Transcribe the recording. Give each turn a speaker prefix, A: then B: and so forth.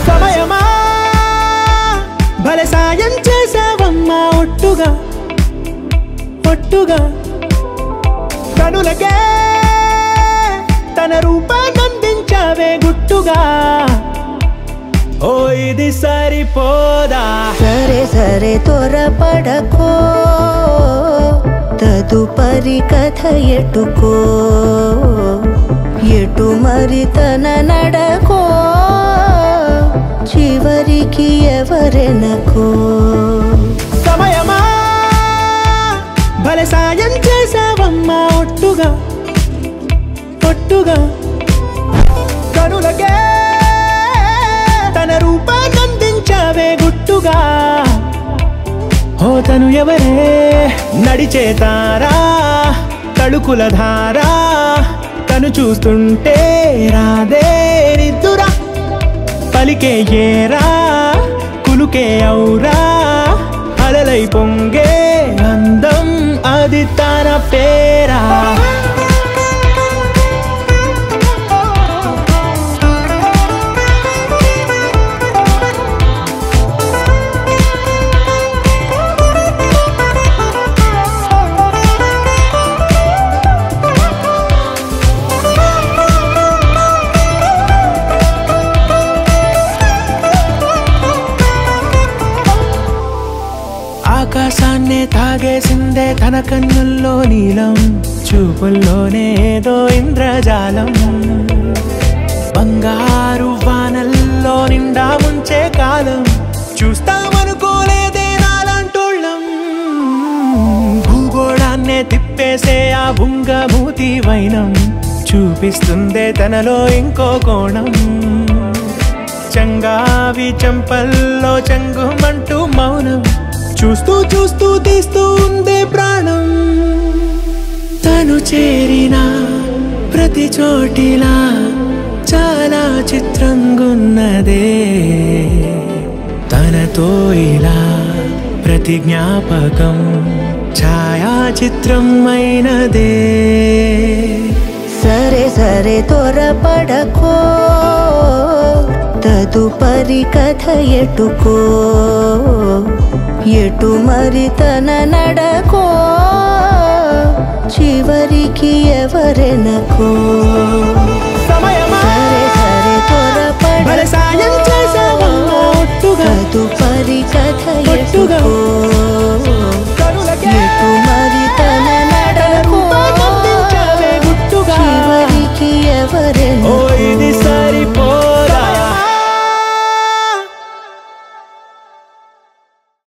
A: సమయమా భలే సాయం చేసావమ్మా ఒట్టుగా ఒట్టుగా కనులకే తన రూపాన్నందించావే గుట్టుగా ఓ ఇది సరిపోదా
B: సరే సరే త్వరపడకో తదుపరి కథ ఎటుకో ఎటు మరి తన నడకో చివరికి ఎవరెనకో
A: సమయమా భలే సాయం చేసావమ్మా ఒట్టుగా ఒట్టుగా కనులకే తన రూపాన్నందించావే గుట్టుగా ఓ తను ఎవరే నడిచే తారా తళుకుల ధారా తను చూస్తుంటే రాదే నిద్దురా పలికే ఏరా కులుకే ఔరా అలలై పొంగే అందం అది తన పేరా ఆకాశాన్నే తాగేసిందే తన కన్నుల్లో నీలం చూపుల్లోనే ఏదో ఇంద్రజాలం బంగారు వానల్లో నిండా ముంచే కాలం చూస్తామనుకోలేదే నాలాంటోళ్ళం భూగోళాన్నే తిప్పేసే ఆ బుంగమూతి వైనం చూపిస్తుందే తనలో ఇంకో కోణం చంగావి చంపల్లో చంగుమంటూ మౌనం చూస్తూ చూస్తూ తీస్తూ ఉందే ప్రాణం తను చేరిన ప్రతి చోటిలా చాలా చిత్రంగున్నదే తనతో ఇలా ప్రతి జ్ఞాపకం ఛాయాచిత్రం అయినదే
B: సరే సరే త్వరపడకో తదుపరి కథ ఎటుకో ఎటు మరి తన నడకో చివరికి ఎవరెనకో